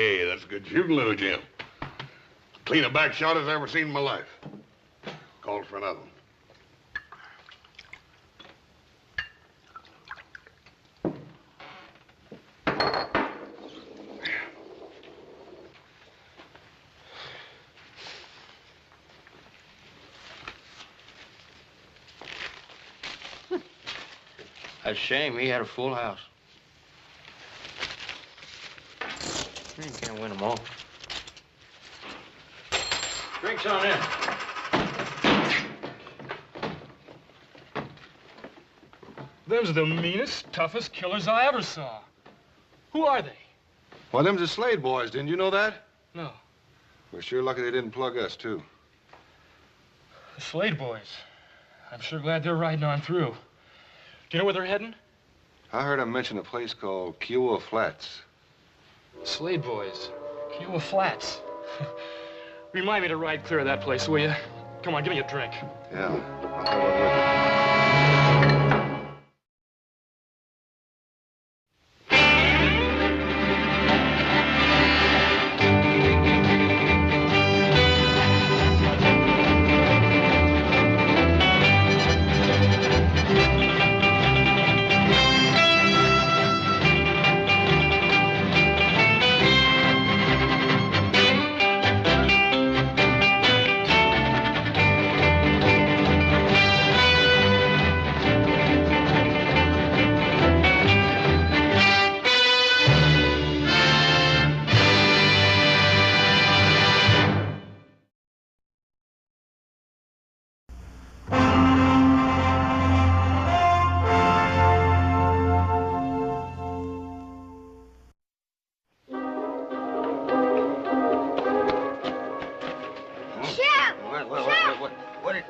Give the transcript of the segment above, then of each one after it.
Hey, that's good shooting, little Jim. Clean a back shot as I ever seen in my life. Called for another one. That's a shame. He had a full house. You can't win them all. Drinks on in. Them's the meanest, toughest killers I ever saw. Who are they? Well, them's the Slade boys. Didn't you know that? No. We're sure lucky they didn't plug us, too. The Slade boys. I'm sure glad they're riding on through. Do you know where they're heading? I heard them mention a place called Kiowa Flats. Slade boys. Kiowa Flats. Remind me to ride clear of that place, will you? Come on, give me a drink. Yeah, I'll have one with you.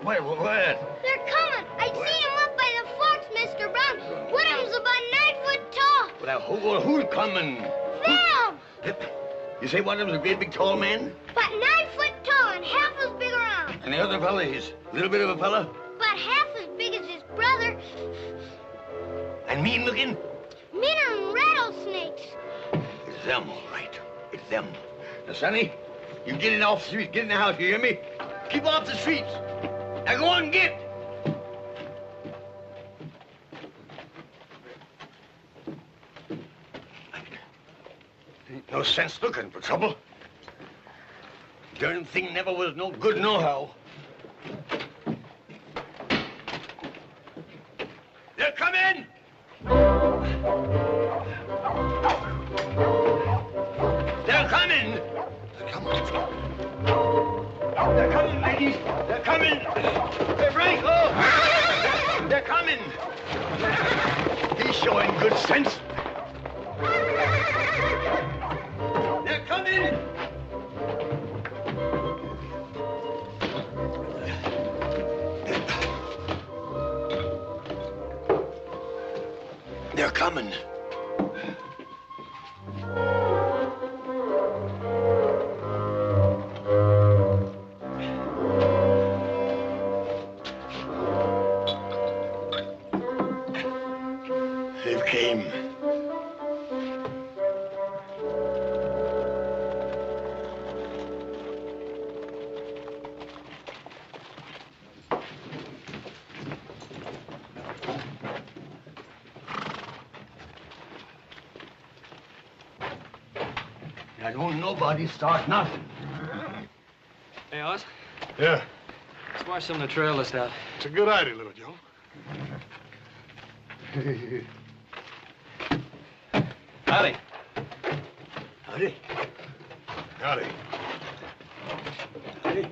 They're coming. I seen them up by the forks, Mr. Brown. One of them's about 9 foot tall. Well, who's coming? Them! You say one of them's a great big tall man? About 9 foot tall and half as big around. And the other fella, he's a little bit of a fella? About half as big as his brother. And mean looking? Meaner than rattlesnakes. It's them, all right. It's them. Now, Sonny, you get in off the street. Get in the house, you hear me? Keep off the streets. Now go on and get. Ain't no sense looking for trouble. Darn thing never was no good nohow. They're coming! They're coming! They're coming. They're coming, ladies. They're coming. They're Franco. They're coming. He's showing good sense. They're coming. They're coming. They've came. Now, don't nobody start nothing. Hey, Oz, Yeah, let's wash some of the trail list out. it's a good idea, little Joe. Howdy. Howdy. Howdy. Howdy.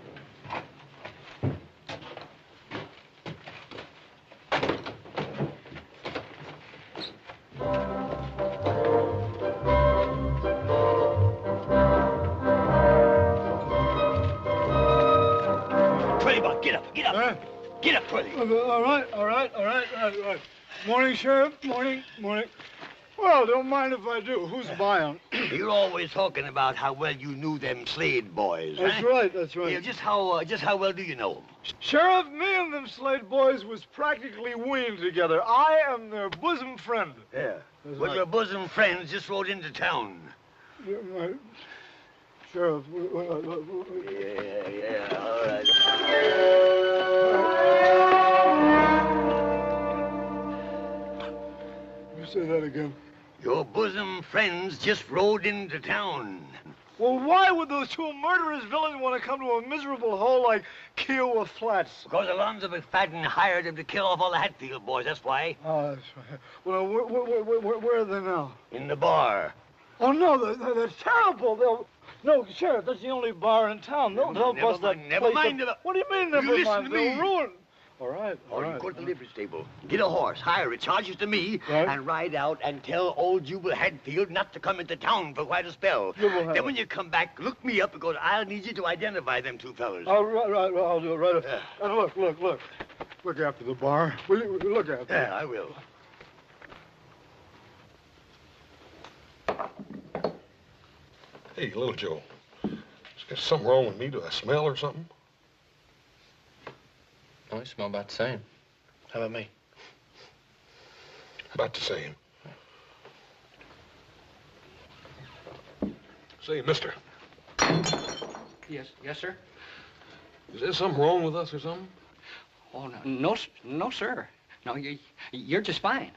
Get up, get up. Get up, Twilly. All right. Morning, Sheriff. Morning. Well, don't mind if I do. Who's buying? You're always talking about how well you knew them Slade boys, That's huh? right. Yeah, just how well do you know them? Sheriff, me and them Slade boys was practically weaned together. I am their bosom friend. Yeah. That's Well, right. your bosom friends just rode into town. Sheriff. Yeah, all right. You say that again. Your bosom friends just rode into town. Well, why would those two murderous villains want to come to a miserable hole like Kiowa Flats? Because Alonzo McFadden hired him to kill off all the Hatfield boys, that's why. Oh, that's right. Well, where are they now? In the bar. Oh, no, they're terrible. No, Sheriff, that's the only bar in town. They'll bust that place Never mind. up. What do you mean, never listen mind? to me. They'll ruin. All right. You go to the livery stable, get a horse, hire it, charges to me, Right. and ride out and tell old Jubal Hadfield not to come into town for quite a spell. Then when you come back, look me up because I'll need you to identify them two fellas. Right, I'll do it right. And look. Look after the bar. Will you look after it? Yeah, I will. Hey, little Joe. Is there something wrong with me? Do I smell or something? Oh, you smell about the same. How about me? About the same. Say, mister, Yes, sir. is there something wrong with us or something? Oh, no, sir. No, you're just fine.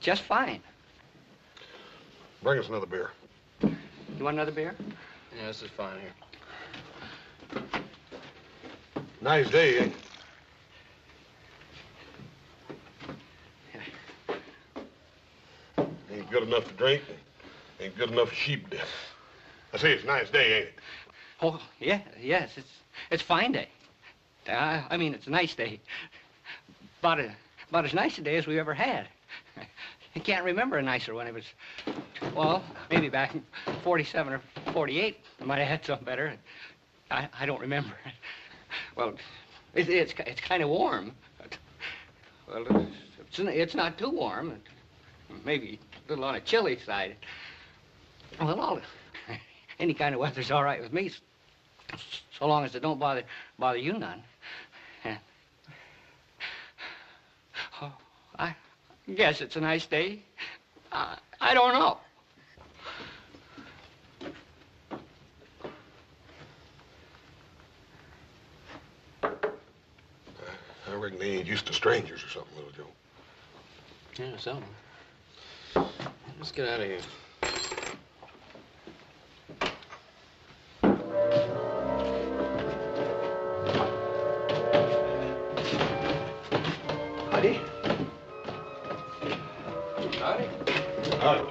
Just fine. Bring us another beer. You want another beer? Yeah, this is fine here. Nice day, ain't it? Ain't good enough to drink. Ain't good enough for sheep death. I say it's a nice day, ain't it? Oh, yes, it's fine day. I mean, it's a nice day. About as nice a day as we've ever had. I can't remember a nicer one. It was, well, maybe back in 47 or 48. I might have had something better. I don't remember. Well, it's kind of warm. Well, it's not too warm. Maybe a little on the chilly side. Well, any kind of weather's all right with me, so long as it don't bother you none. Oh, I guess it's a nice day. I don't know. I reckon they ain't used to strangers or something, little Joe. Yeah, something. Let's get out of here. Howdy. Howdy. Howdy.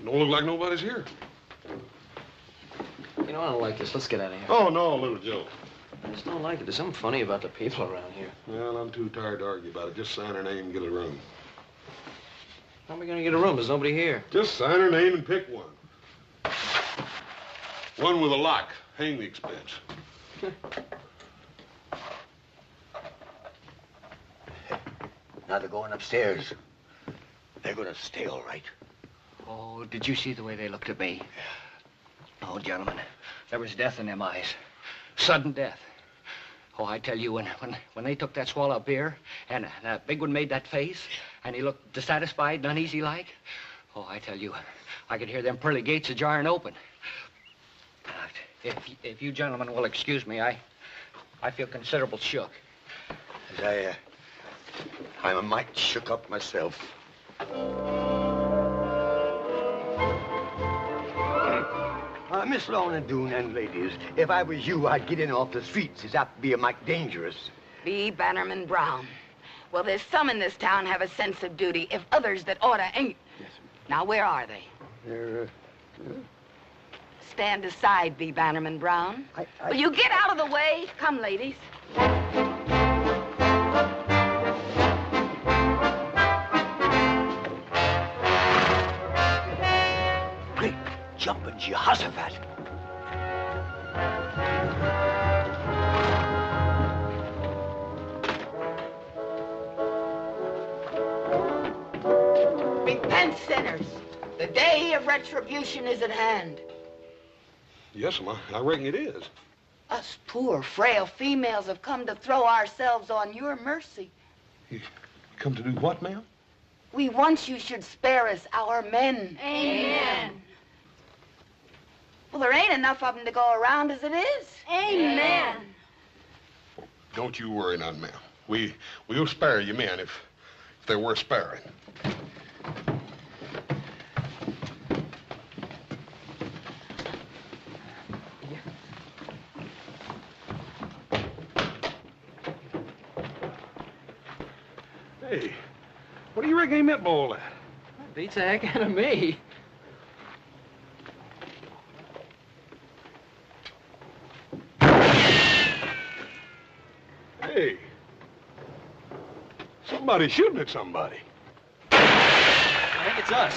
Don't look like nobody's here. You know, I don't like this. Let's get out of here. Oh, no, little Joe. I just don't like it. There's something funny about the people around here. Well, I'm too tired to argue about it. Just sign her name and get a room. How am I going to get a room? There's nobody here. Just sign her name and pick one. One with a lock. Hang the expense. Now they're going upstairs. They're going to stay all right. Oh, did you see the way they looked at me? Oh, gentlemen, there was death in them eyes. Sudden death. Oh, I tell you, when they took that swallow of beer, and that big one made that face, and he looked dissatisfied and uneasy like, oh, I tell you, I could hear them pearly gates a-jarring open. If you gentlemen will excuse me, I feel considerable shook. I'm a mite shook up myself. Miss Lorna Doone and ladies, if I was you, I'd get in off the streets. It's apt to be a mite dangerous. B. Bannerman Brown. Well, there's some in this town have a sense of duty, if others that oughta ain't. Yes, Now, where are they? They're, Stand aside, B. Bannerman Brown. Will you get out of the way? Come, ladies. jumping Jehoshaphat. Repent, sinners. The day of retribution is at hand. Yes, ma'am. I reckon it is. Us poor, frail females have come to throw ourselves on your mercy. You come to do what, ma'am? We want you should spare us our men. Amen. Well, there ain't enough of them to go around as it is. Amen. Don't you worry none, ma'am. We'll spare you men if they're worth sparing. Hey, what do you reckon he meant by all that? Beats the heck out of me. Hey, somebody's shooting at somebody. I think it's us.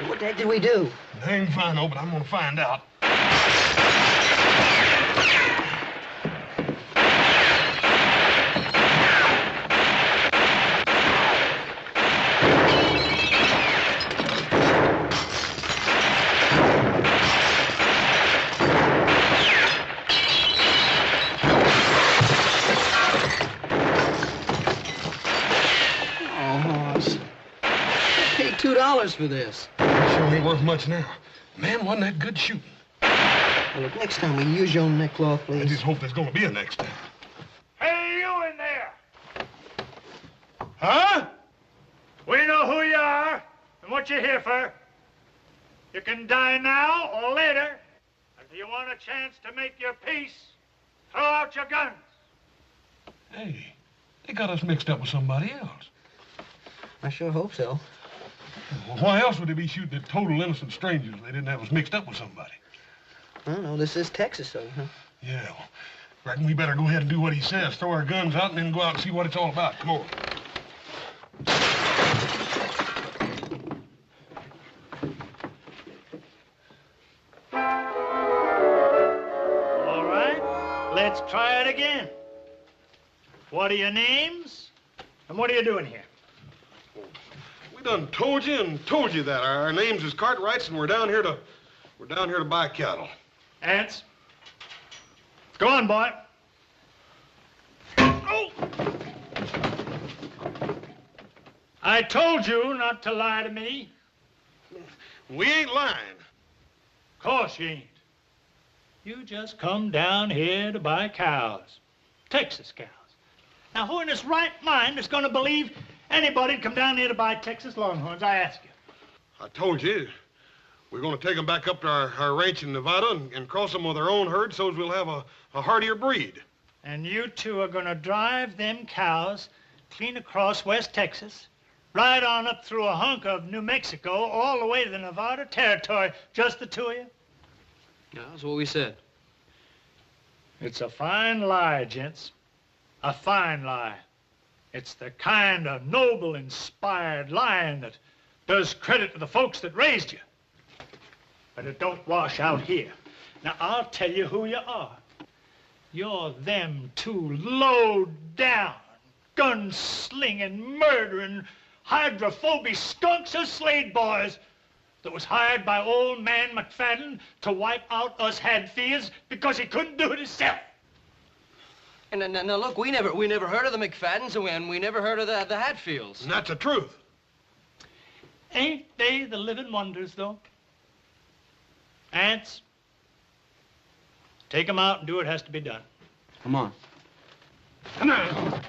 What the heck did we do? I ain't fine, no, but I'm gonna find out. Paid $2 for this. Sure ain't worth much now. Man, wasn't that good shooting? Well, look, next time, will you use your own neckcloth, I please? just hope there's gonna be a next time. Hey, you in there! Huh? We know who you are and what you're here for. You can die now or later. If you want a chance to make your peace, throw out your guns. Hey, they got us mixed up with somebody else. I sure hope so. Well, why else would they be shooting at total innocent strangers if they didn't have us mixed up with somebody? I don't know. This is Texas, though, huh? Yeah, well, reckon we better go ahead and do what he says. Throw our guns out and then go out and see what it's all about. Come on. All right, let's try it again. What are your names? And what are you doing here? We done told you that. Our names is Cartwrights, and we're down here to buy cattle. Ants? Go on, boy. Oh! I told you not to lie to me. We ain't lying. Of course you ain't. You just come down here to buy cows. Texas cows. Now, who in his right mind is going to believe anybody'd come down here to buy Texas Longhorns, I ask you? I told you. We're going to take them back up to our ranch in Nevada and cross them with our own herd so we'll have a hardier breed. And you two are going to drive them cows clean across West Texas, right on up through a hunk of New Mexico, all the way to the Nevada territory, just the two of you? Yeah, that's what we said. It's a fine lie, gents. A fine lie. It's the kind of noble, inspired lying that does credit to the folks that raised you. But it don't wash out here. Now, I'll tell you who you are. You're them two low-down, gun-slinging, murdering, hydrophobic skunks of Slade boys that was hired by old man McFadden to wipe out us Hadfields because he couldn't do it himself. And now look, we never heard of the McFaddens, and we never heard of the Hatfields. And that's the truth. Ain't they the living wonders, though? Ants, take 'em out and do what has to be done. Come on. Come on.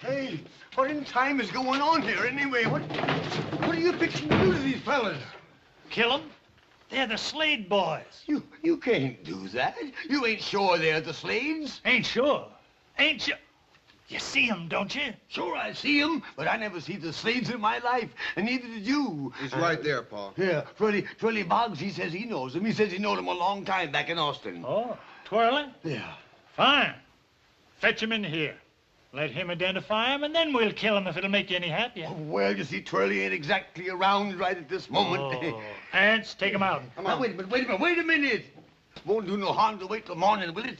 Hey, what in time is going on here anyway? What are you fixing to do to these fellas? Kill 'em? They're the Slade boys. You can't do that. You ain't sure they're the Slades. Ain't sure. Ain't sure. You see him, don't you? Sure, I see him, but I never see the Slades in my life, and neither did you. He's right there, Pa. Yeah, Twirly Boggs, he says he knows him. He says he knowed him a long time back in Austin. Oh, Twirly? Yeah. Fine. Fetch him in here. Let him identify him, and then we'll kill him if it'll make you any happier. Well, you see, Twirly ain't exactly around right at this moment. Oh. Ants, take him out. Come on. Now, wait a minute. Won't do no harm to wait till morning, will it?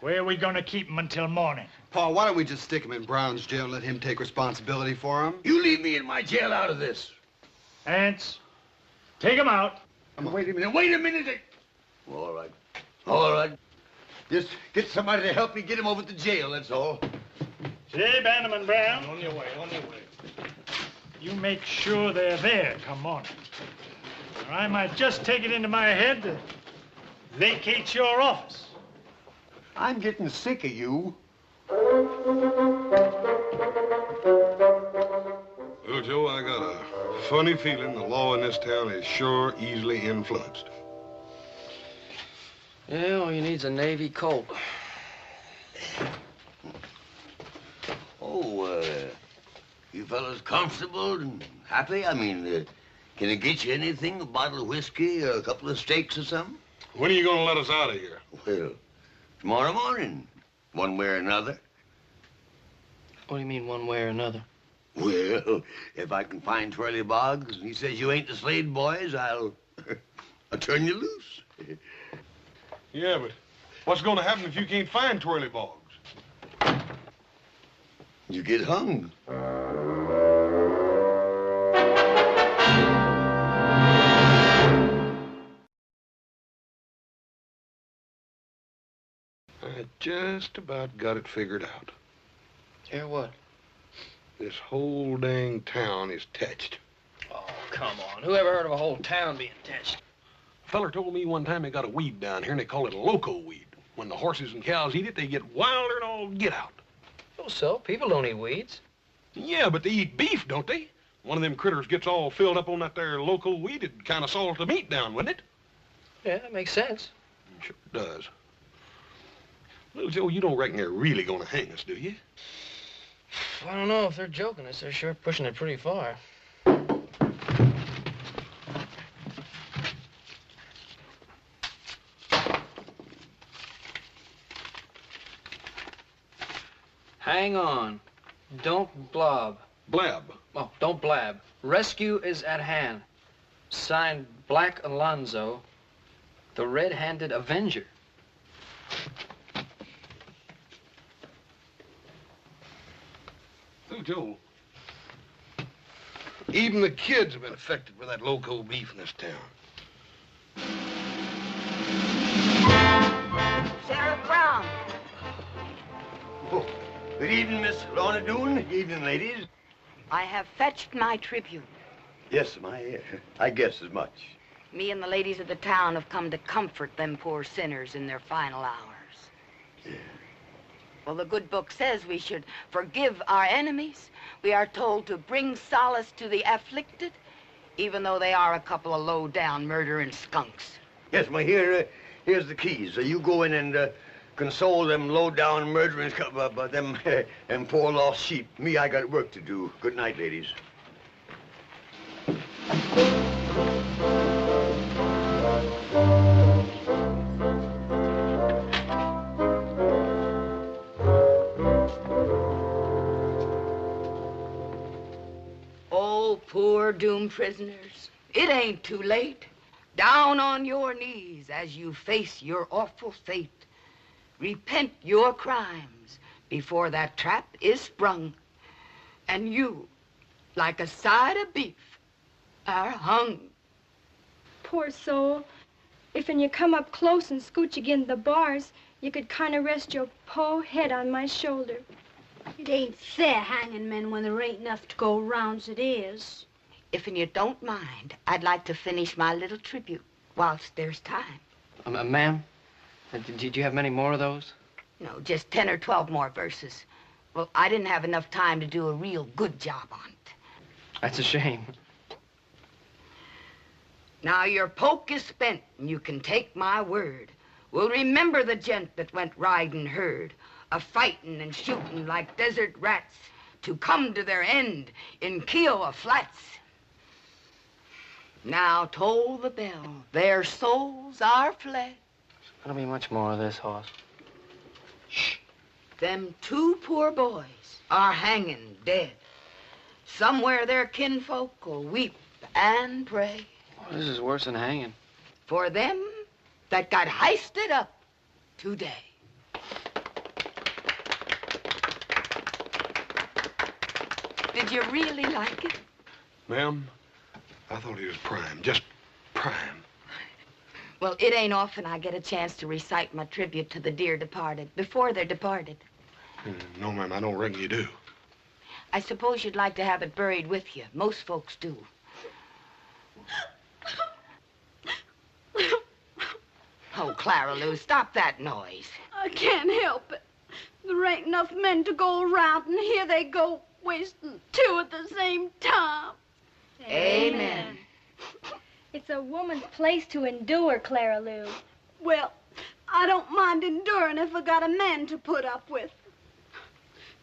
Where are we going to keep him until morning? Pa, why don't we just stick him in Brown's jail and let him take responsibility for him? You leave me in my jail out of this. Ants, take him out. Wait a minute. All right. Just get somebody to help me get him over to jail, that's all. Say, Bannerman Brown. On your way. You make sure they're there come morning. Or I might just take it into my head to vacate your office. I'm getting sick of you. Well, Joe, I got a funny feeling the law in this town is sure easily influenced. Yeah, all you need's a Navy Colt. Oh, you fellas comfortable and happy? I mean, can I get you anything? A bottle of whiskey or a couple of steaks or something? When are you going to let us out of here? Well, tomorrow morning, one way or another. What do you mean, one way or another? Well, if I can find Twirly Boggs and he says you ain't the Slade boys, I'll turn you loose. Yeah, but what's going to happen if you can't find Twirly Boggs? You get hung. I just about got it figured out. Yeah, what? This whole dang town is touched. Oh, come on. Who ever heard of a whole town being touched? A feller told me one time they got a weed down here and they call it a loco weed. When the horses and cows eat it, they get wilder and all get out. Oh, so? People don't eat weeds. Yeah, but they eat beef, don't they? One of them critters gets all filled up on that there loco weed, it'd kind of salt the meat down, wouldn't it? Yeah, that makes sense. Sure does. Little Joe, you don't reckon they're really going to hang us, do you? I don't know if they're joking us. They're sure pushing it pretty far. Hang on. Don't blob. Blab. Oh, don't blab. Rescue is at hand. Signed Black Alonzo, the red-handed Avenger. Little Joe, even the kids have been affected by that loco beef in this town. Sheriff Brown. Oh, good evening, Miss Lorna Doone. Good evening, ladies. I have fetched my tribute. Yes, I guess as much. Me and the ladies of the town have come to comfort them poor sinners in their final hours. Yeah. Well, the good book says we should forgive our enemies. We are told to bring solace to the afflicted, even though they are a couple of low-down murdering skunks. Yes, here's the keys. You go in and console them low-down murdering them and poor lost sheep. Me, I got work to do. Good night, ladies. Oh, poor doomed prisoners. It ain't too late. Down on your knees as you face your awful fate. Repent your crimes before that trap is sprung. And you, like a side of beef, are hung. Poor soul. If when you come up close and scooch again the bars, you could kind of rest your po head on my shoulder. It ain't fair hanging men when there ain't enough to go round's it is. If you don't mind, I'd like to finish my little tribute whilst there's time. Ma'am, did you have many more of those? No, just 10 or 12 more verses. Well, I didn't have enough time to do a real good job on it. That's a shame. Now your poke is spent, and you can take my word. We'll remember the gent that went riding herd, a-fightin' and shootin' like desert rats to come to their end in Kiowa Flats. Now toll the bell, their souls are fled. There'll be much more of this, Hoss. Shh. Them two poor boys are hanging dead. Somewhere their kinfolk will weep and pray. Oh, this is worse than hanging. For them that got heisted up today. Did you really like it? Ma'am, I thought he was prime, just prime. Well, it ain't often I get a chance to recite my tribute to the dear departed before they're departed. No, ma'am, I don't reckon you do. I suppose you'd like to have it buried with you. Most folks do. Oh, Clara Lou, stop that noise. I can't help it. There ain't enough men to go around, and here they go, wasting two at the same time. Amen. It's a woman's place to endure, Clara Lou. Well, I don't mind enduring if I got a man to put up with.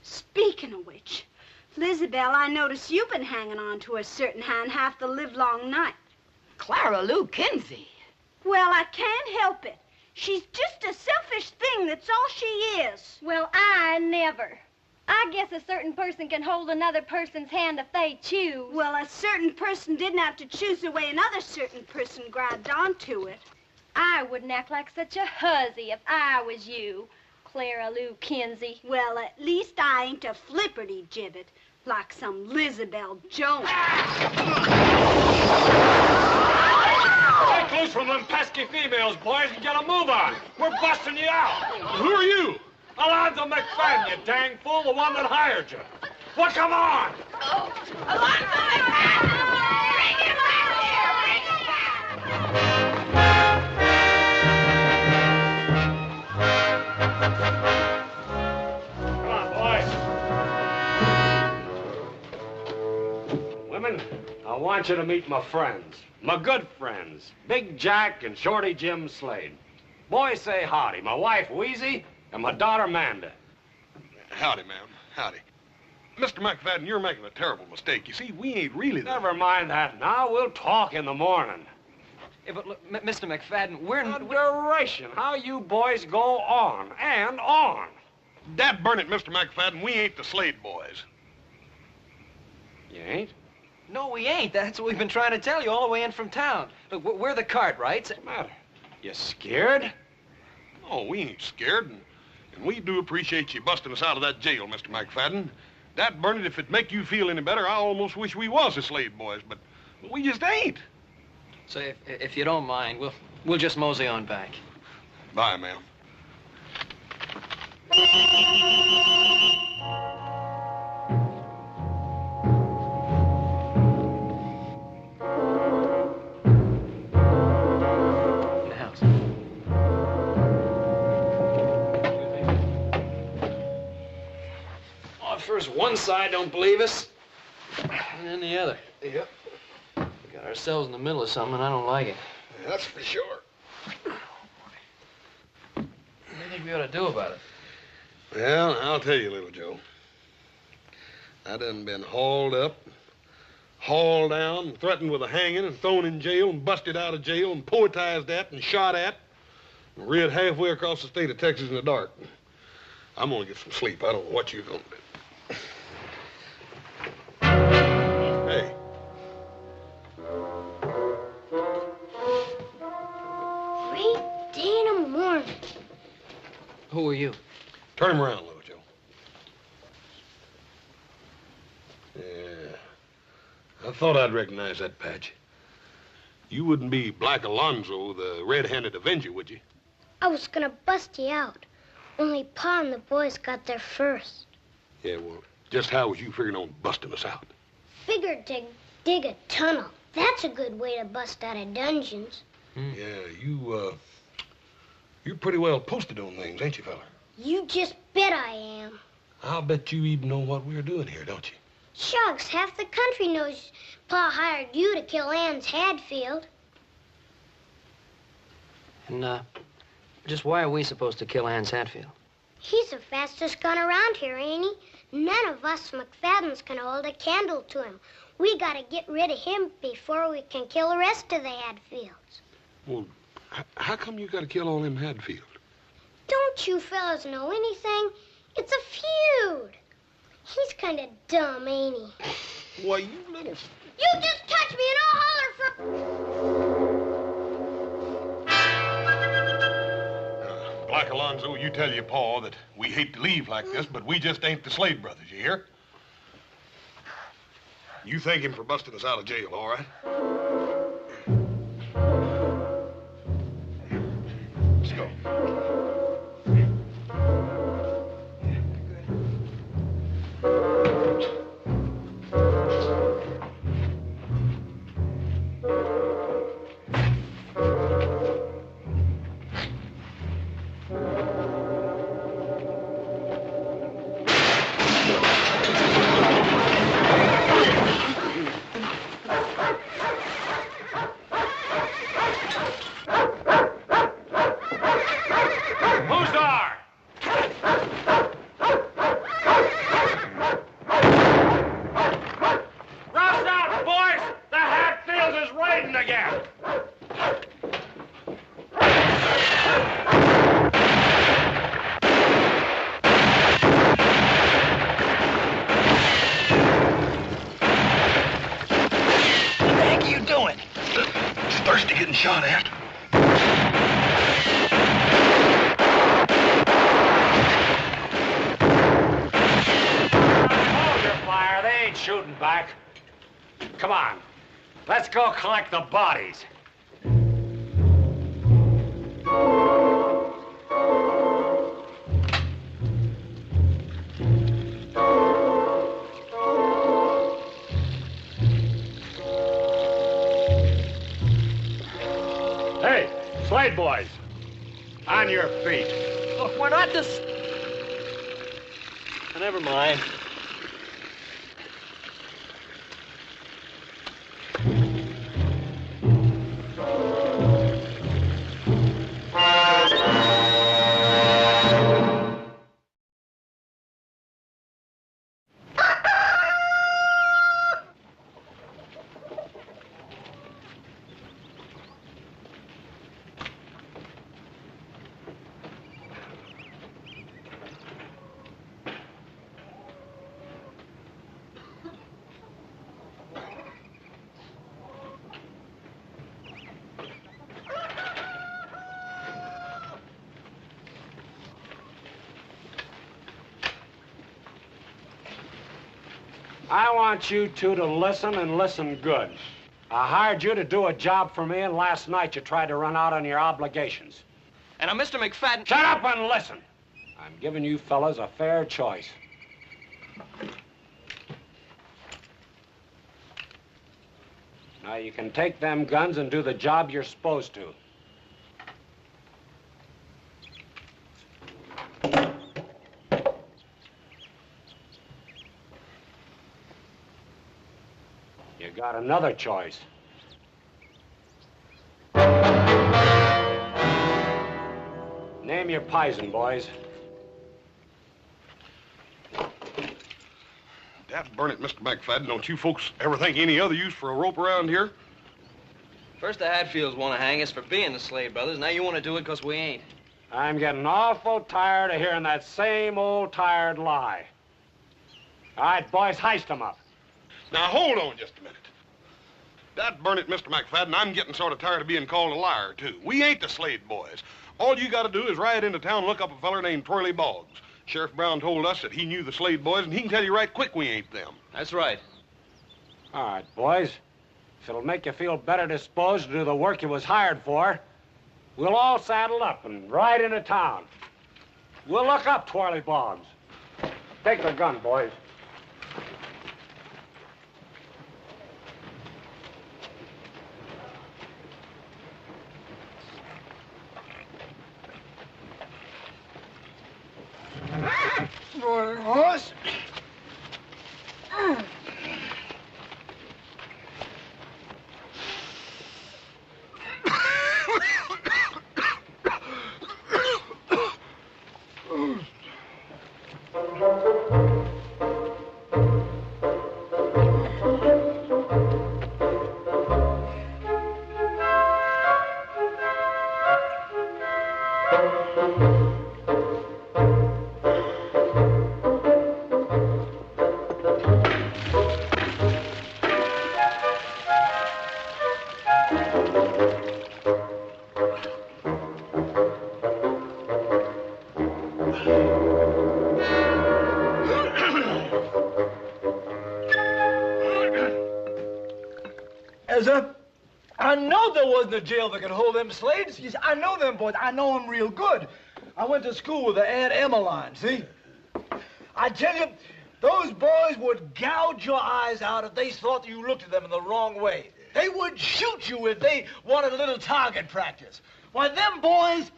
Speaking of which, Lizabelle, I notice you've been hanging on to a certain hand half the livelong night. Clara Lou Kinsey. Well, I can't help it. She's just a selfish thing, that's all she is. Well, I never. I guess a certain person can hold another person's hand if they choose. Well, a certain person didn't have to choose the way another certain person grabbed onto it. I wouldn't act like such a hussy if I was you, Clara Lou Kinsey. Well, at least I ain't a flipperty gibbet like some Lizabelle Jones. Break loose from them pesky females, boys, and get a move on. We're busting you out. Who are you? Alonzo McFadden, you dang fool, the one that hired you. Well, come on. Oh, Alonzo McFadden! Bring him out here! Bring him Come on, boys. Women, I want you to meet my friends. My good friends, Big Jack and Shorty Jim Slade. Boys, say howdy. My wife, Wheezy, and my daughter, Manda. Howdy, ma'am. Howdy. Mr. McFadden, you're making a terrible mistake. You see, we ain't really the... Never mind that now. We'll talk in the morning. Yeah, but look, Mr. McFadden, we're... Adoration. How you boys go on and on. Dad burn it, Mr. McFadden, we ain't the Slade boys. You ain't? No, we ain't. That's what we've been trying to tell you all the way in from town. Look, we're the Cartwrights. What's the matter? You scared? Oh, we ain't scared, and we do appreciate you busting us out of that jail, Mr. McFadden. That burn it, if it make you feel any better, I almost wish we was the Slade boys, but we just ain't. So if you don't mind, we'll just mosey on back. Bye, ma'am. First one side don't believe us, and then the other. Yep. We got ourselves in the middle of something, and I don't like it. Yeah, that's for sure. What do you think we ought to do about it? Well, I'll tell you, little Joe. I done been hauled up, hauled down, and threatened with a hanging, and thrown in jail, and busted out of jail, and poetized at, and shot at, and reared halfway across the state of Texas in the dark. I'm gonna get some sleep. I don't know what you're gonna do. Hey. Great day in the morning. Who are you? Turn him around, little Joe. Yeah. I thought I'd recognize that patch. You wouldn't be Black Alonzo, the red-handed Avenger, would you? I was gonna bust you out. Only Pa and the boys got there first. Yeah, well, just how was you figuring on busting us out? Figured to dig a tunnel. That's a good way to bust out of dungeons. Yeah, you're pretty well posted on things, ain't you, fella? You just bet I am. I'll bet you even know what we're doing here, don't you? Shucks, half the country knows Pa hired you to kill Ann's Hadfield. And, just why are we supposed to kill Anne's Hatfield? He's the fastest gun around here, ain't he? None of us McFaddens can hold a candle to him. We gotta get rid of him before we can kill the rest of the Hadfields. Well, how come you gotta kill all them Hadfield? Don't you fellas know anything? It's a feud. He's kind of dumb, ain't he? Why, you little... You just touch me and I'll holler for... Black Alonzo, you tell your pa that we hate to leave like this, but we just ain't the Slade brothers, you hear? You thank him for busting us out of jail, all right? Let's go. Shot at. Hold your fire. They ain't shooting back. Come on. Let's go collect the bodies. Slade boys, on your feet. Look, we're not this... Never mind. I want you two to listen and listen good. I hired you to do a job for me, and last night you tried to run out on your obligations. And I'm Mr. McFadden. Shut up and listen. I'm giving you fellas a fair choice. Now you can take them guns and do the job you're supposed to. You got another choice. Name your poison, boys. Dad burn it, Mr. McFadden. Don't you folks ever think any other use for a rope around here? First the Hadfields want to hang us for being the Slade brothers. Now you want to do it because we ain't. I'm getting awful tired of hearing that same old tired lie. All right, boys, heist them up. Now, hold on just a minute. Dad burn it, Mr. McFadden. I'm getting sort of tired of being called a liar, too. We ain't the Slade boys. All you got to do is ride into town and look up a feller named Twirly Boggs. Sheriff Brown told us that he knew the Slade boys, and he can tell you right quick we ain't them. That's right. All right, boys. If it'll make you feel better disposed to do the work you was hired for, we'll all saddle up and ride into town. We'll look up Twirly Boggs. Take the gun, boys. Horse. I know there wasn't a jail that could hold them Slades. You see, I know them boys. I know them real good. I went to school with the Aunt Emmeline, see? I tell you, those boys would gouge your eyes out if they thought you looked at them in the wrong way. They would shoot you if they wanted a little target practice. Why, them boys,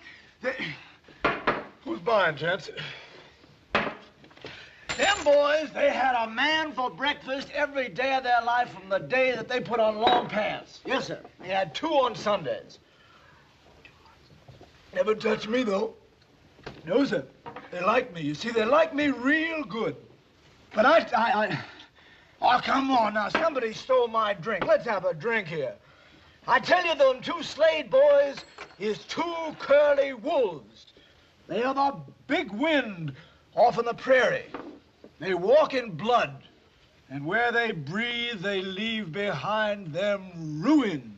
Who's buying, gents? Them boys, they had a man for breakfast every day of their life from the day that they put on long pants. Yes, sir. They had 2 on Sundays. Never touched me, though. No, sir. They like me. You see, they like me real good. But Oh, come on now. Somebody stole my drink. Let's have a drink here. I tell you, them 2 Slade boys is 2 curly wolves. They are the big wind off in the prairie. They walk in blood, and where they breathe, they leave behind them ruin.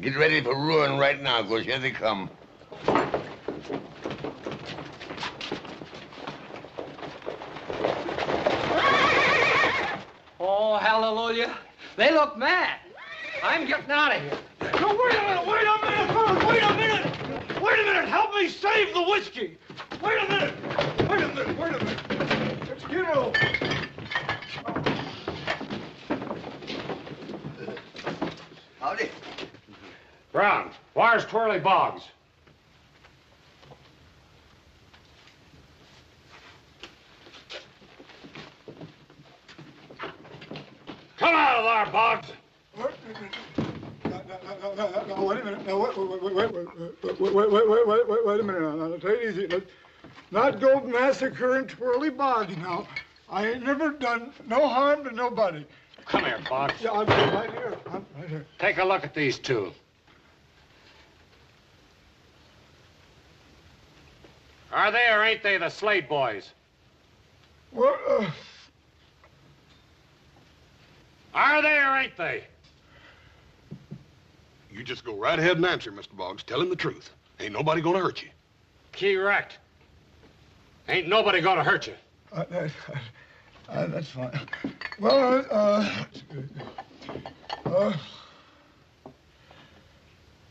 Get ready for ruin right now, because here they come. Oh, hallelujah. They look mad. I'm getting out of here. No, wait a minute, wait a minute, wait a minute. Wait a minute, help me save the whiskey. Wait a minute, wait a minute, wait a minute. Let's get over. Howdy. Brown, where's Twirly Boggs? Come out of there, Boggs. No, wait a minute. No, wait a minute. Now, take it easy. Let's not go massacring Twirly Boggs now. I ain't never done no harm to nobody. Come here, Boggs. Yeah, I'm right here. I'm right here. Take a look at these 2. Are they or ain't they the Slade boys? Well, Are they or ain't they? You just go right ahead and answer, Mr. Boggs. Tell him the truth. Ain't nobody gonna hurt you. Correct. Ain't nobody gonna hurt you. That's fine. Well,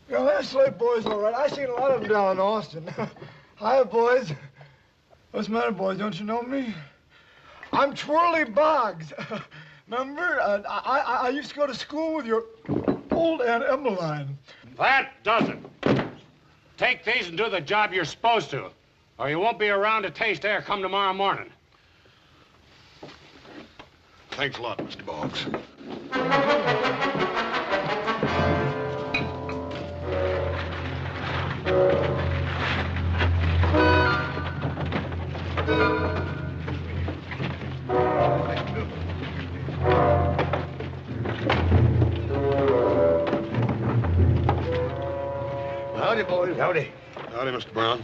yeah, that Slade boy's all right. I seen a lot of them down in Austin. Hi, boys. What's the matter, boys? Don't you know me? I'm Twirly Boggs. Remember? I used to go to school with your old Aunt Emmeline. That doesn't. Take these and do the job you're supposed to, or you won't be around to taste air come tomorrow morning. Thanks a lot, Mr. Boggs. Howdy, boys. Howdy. Howdy, Mr. Brown.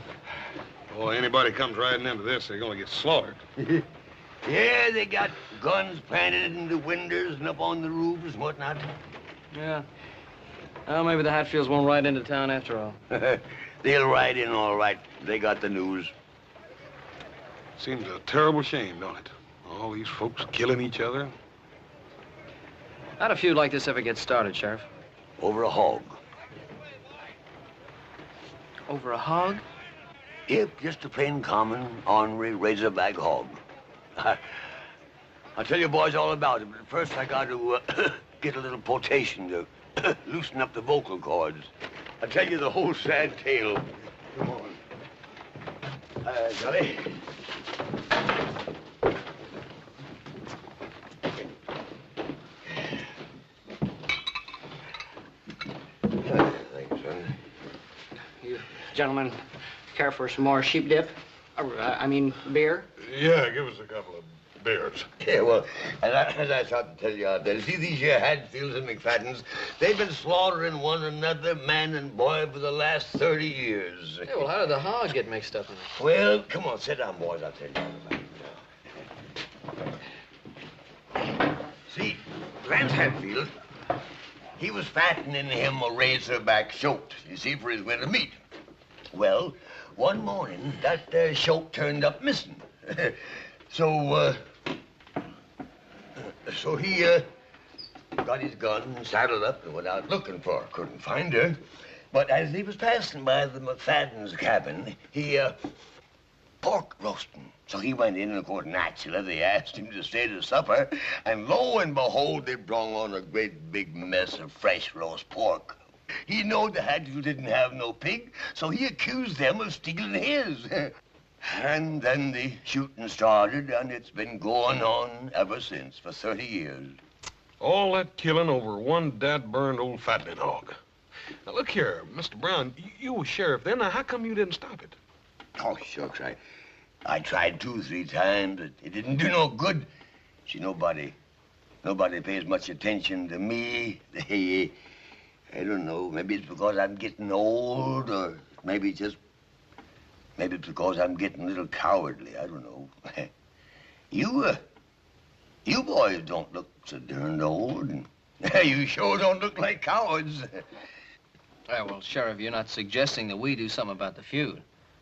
Boy, anybody comes riding into this, they're gonna get slaughtered. Yeah, they got guns planted in the windows and up on the roofs and whatnot. Yeah. Well, maybe the Hatfields won't ride into town after all. They'll ride in all right. They got the news. Seems a terrible shame, don't it? All these folks killing each other. How'd a feud like this ever get started, Sheriff? Over a hog. Over a hog? Yep, just a plain common, ornery razorback hog. I'll tell you boys all about it, but first I got to get a little potation to loosen up the vocal cords. I'll tell you the whole sad tale. Come on. Johnny. Thanks, son. You gentlemen care for some more sheep dip? Beer? Yeah, give us a couple of beers. Yeah, well, as I started to tell you out there, see these here Hadfields and McFaddens, they've been slaughtering one another, man and boy, for the last 30 years. Yeah, well, how did the hog get mixed up in it? Well, come on, sit down, boys, I'll tell you all about it. See, Grant Hadfield, he was fattening him a razorback shoat, you see, for his winter meat. Well, one morning, that shoat turned up missing. So he got his gun, saddled up, and went out looking for her. Couldn't find her. But as he was passing by the McFadden's cabin, he, pork roasting. So he went in, and of course, naturally, they asked him to stay to supper. And lo and behold, they brought on a great big mess of fresh roast pork. He knowed the Hatfields didn't have no pig, so he accused them of stealing his. And then the shooting started, and it's been going on ever since, for 30 years. All that killing over one dad-burned old fattening hog. Now, look here, Mr. Brown, you were sheriff then. Now, how come you didn't stop it? Oh, shucks, I tried 2 or 3 times, but it didn't do no good. See, nobody pays much attention to me. I don't know, maybe it's because I'm getting old, or maybe it's because I'm getting a little cowardly. I don't know. You boys don't look so darned old, and you sure don't look like cowards. Well, Sheriff, you're not suggesting that we do something about the feud.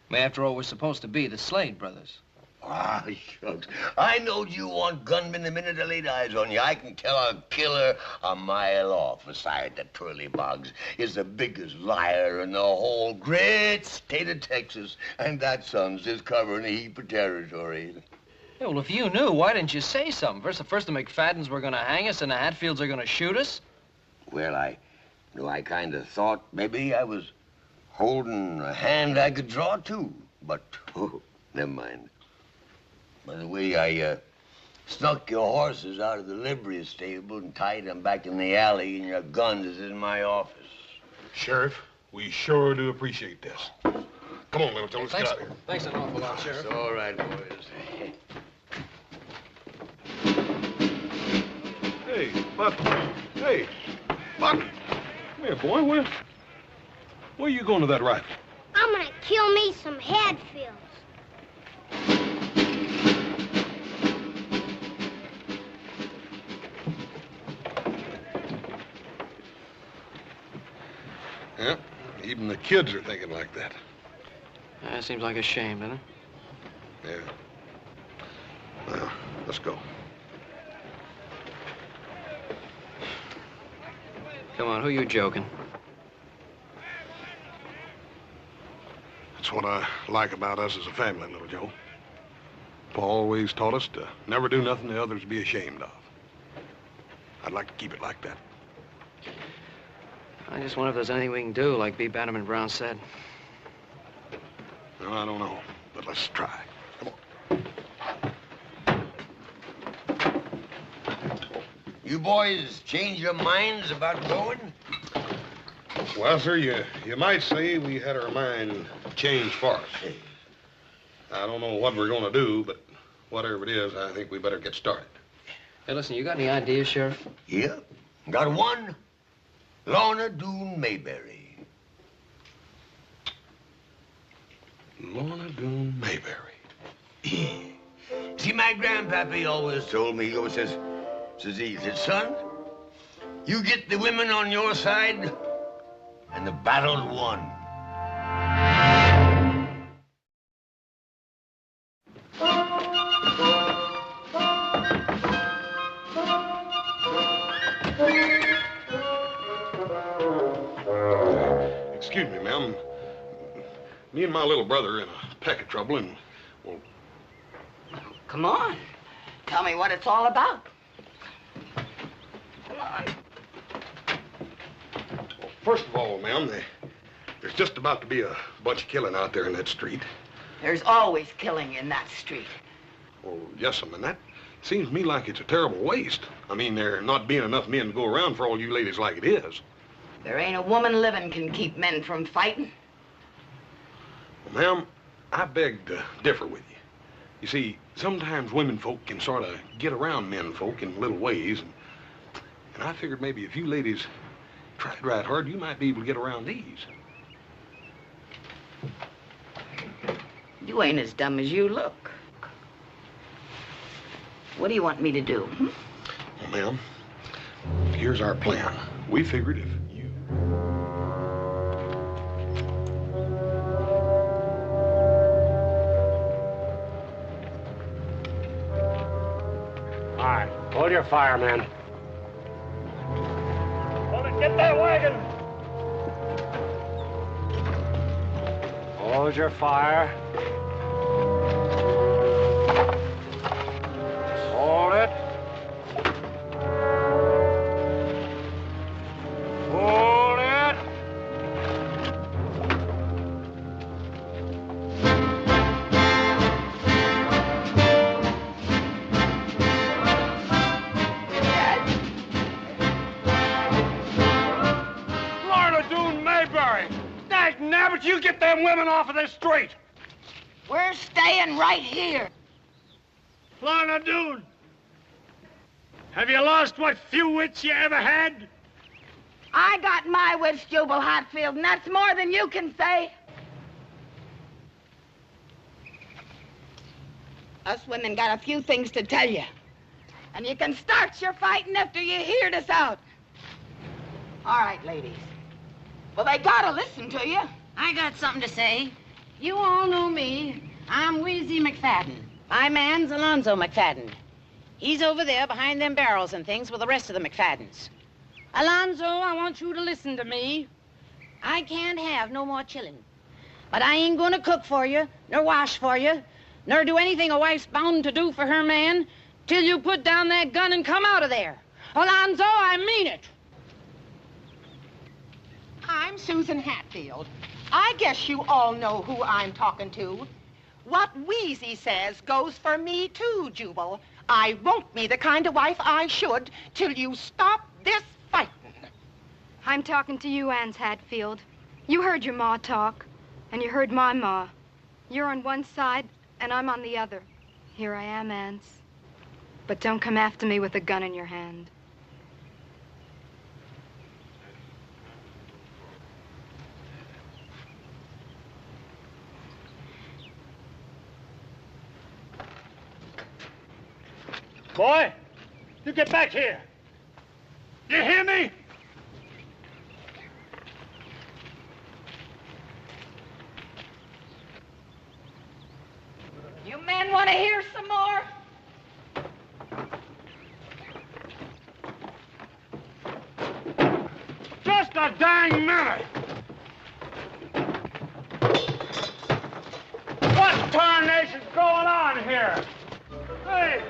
I mean, after all, we're supposed to be the Slade brothers. Ah, shucks. I knowed you want gunmen the minute I laid eyes on you. I can tell a killer a mile off. Besides, that Twirly Boggs is the biggest liar in the whole great state of Texas. And that son's just covering a heap of territory. Yeah, well, if you knew, why didn't you say something? First the McFaddens were going to hang us, and the Hatfields are going to shoot us. Well, I kind of thought maybe I was holding a hand I could draw to. But, oh, never mind. By the way, I snuck your horses out of the livery stable and tied them back in the alley, and your guns is in my office. Sheriff, we sure do appreciate this. Come on, Little Joe, let's get out of here. Thanks an awful lot, Sheriff. It's all right, boys. Hey, Buck. Hey, Buck. Come here, boy. Where you going to that rifle? I'm gonna kill me some Hatfields. Yeah, even the kids are thinking like that. That seems like a shame, doesn't it? Yeah. Well, let's go. Come on, who you joking? That's what I like about us as a family, Little Joe. Pa always taught us to never do nothing the others be ashamed of. I'd like to keep it like that. I just wonder if there's anything we can do, like B. Bannerman Brown said. No, I don't know, but let's try. Come on. You boys change your minds about going? Well, sir, you might say we had our mind changed for us. I don't know what we're going to do, but whatever it is, I think we better get started. Hey, listen, you got any ideas, Sheriff? Yeah, got one. Lorna Doone Mayberry. Lorna Doone Mayberry. See, my grandpappy always told me, he always says, son, you get the women on your side, and the battle's won. Excuse me, ma'am. Me and my little brother are in a peck of trouble, and, well... Come on. Tell me what it's all about. Come on. Well, first of all, ma'am, there's just about to be a bunch of killing out there in that street. There's always killing in that street. Well, yes, ma'am, and that seems to me like it's a terrible waste. I mean, there not being enough men to go around for all you ladies like it is. There ain't a woman living can keep men from fighting. Well, ma'am, I beg to differ with you. You see, sometimes women folk can sort of get around men folk in little ways, and I figured maybe if you ladies tried right hard, you might be able to get around these. You ain't as dumb as you look. What do you want me to do? Well, ma'am, here's our plan. We figured if you... All right, hold your fire, man. Get that wagon! Hold your fire. Hold it. Hold it. Lorna Doone Mayberry! Dag nabbit, you get them women off of this street! We're staying right here. Lorna Doone! Have you lost what few wits you ever had? I got my wits, Jubal Hatfield, and that's more than you can say. Us women got a few things to tell you. And you can start your fighting after you hear us out. All right, ladies. Well, they gotta listen to you. I got something to say. You all know me. I'm Wheezy McFadden. My man's Alonzo McFadden. He's over there behind them barrels and things with the rest of the McFaddens. Alonzo, I want you to listen to me. I can't have no more chillin'. But I ain't gonna cook for you, nor wash for you, nor do anything a wife's bound to do for her man till you put down that gun and come out of there. Alonzo, I mean it. I'm Susan Hatfield. I guess you all know who I'm talking to. What Wheezy says goes for me too, Jubal. I won't be the kind of wife I should till you stop this fighting. I'm talking to you, Anse Hatfield. You heard your ma talk, and you heard my ma. You're on one side, and I'm on the other. Here I am, Anse. But don't come after me with a gun in your hand. Boy, you get back here. You hear me? You men want to hear some more? Just a dang minute! What tarnation's going on here? Hey!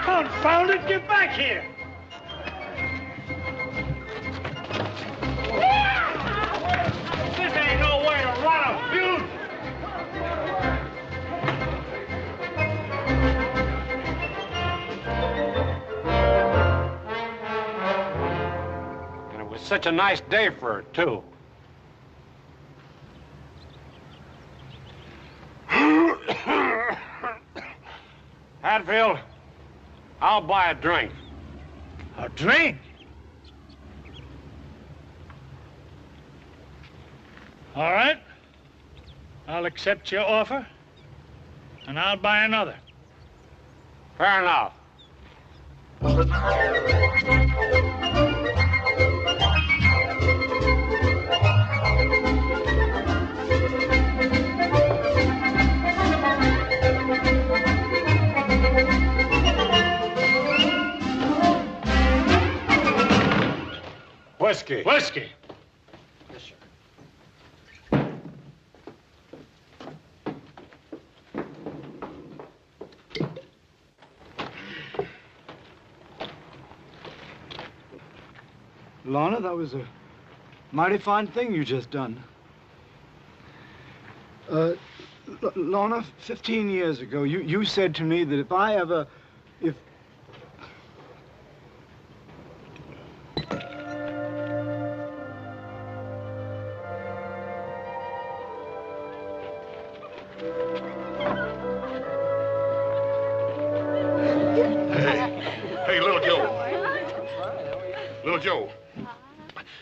Confound it, get back here! This ain't no way to run a feud! And it was such a nice day for it, too. Hatfield, I'll buy a drink. A drink? All right. I'll accept your offer, and I'll buy another. Fair enough. Whiskey. Whiskey. Yes, sir. Lorna, that was a mighty fine thing you just done. Lorna, 15 years ago, you said to me that if Hey, Little Joe. Little Joe.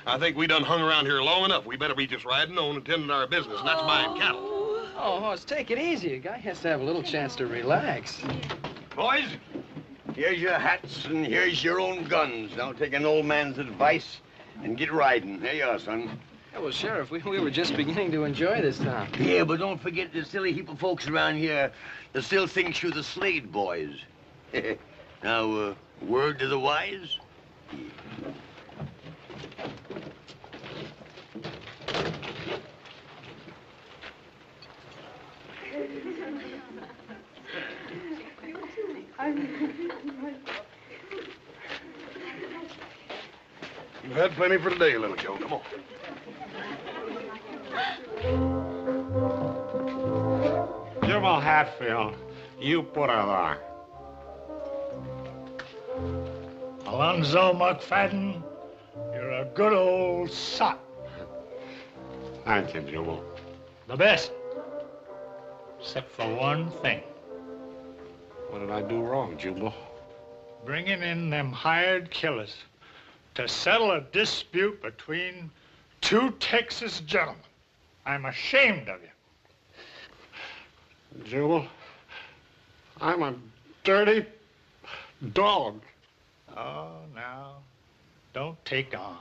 I think we done hung around here long enough. We better be just riding on and tending our business, and that's buying cattle. Oh, Hoss, take it easy. A guy has to have a little chance to relax. Boys, here's your hats and here's your own guns. Now take an old man's advice and get riding. Here you are, son. Yeah, well, Sheriff, we were just beginning to enjoy this town. Yeah, but don't forget the silly heap of folks around here that still thinks you're the Slade boys. Now, word to the wise? You've had plenty for today, Little Joe. Come on. Jubal Hatfield, you put her there. Alonzo McFadden, you're a good old sot. Thank you, Jubal. The best. Except for one thing. What did I do wrong, Jubal? Bringing in them hired killers to settle a dispute between two Texas gentlemen. I'm ashamed of you. Jubal, I'm a dirty dog. Oh, now, don't take on.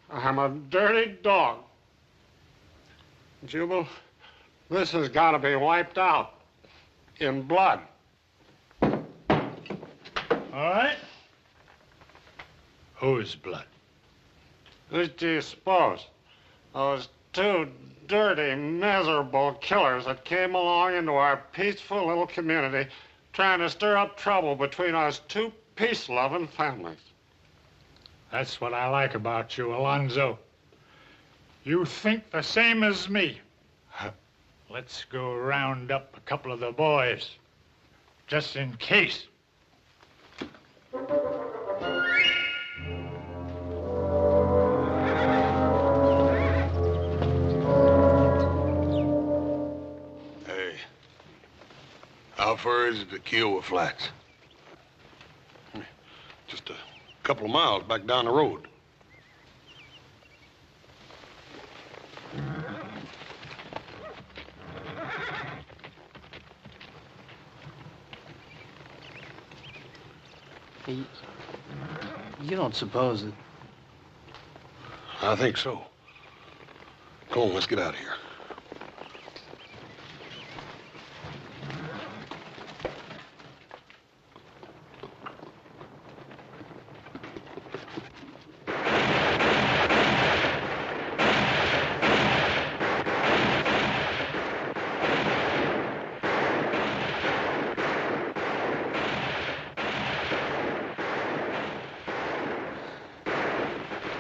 I'm a dirty dog. Jubal, this has got to be wiped out in blood. All right. Whose blood? Who do you suppose? Those two dirty, miserable killers that came along into our peaceful little community trying to stir up trouble between us two peace-loving families. That's what I like about you, Alonzo. You think the same as me. Let's go round up a couple of the boys, just in case. Hey, how far is it to Kiowa Flats? Just a couple of miles back down the road. You don't suppose that... I think so. Come on, let's get out of here.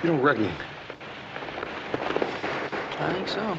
You don't reckon? I think so.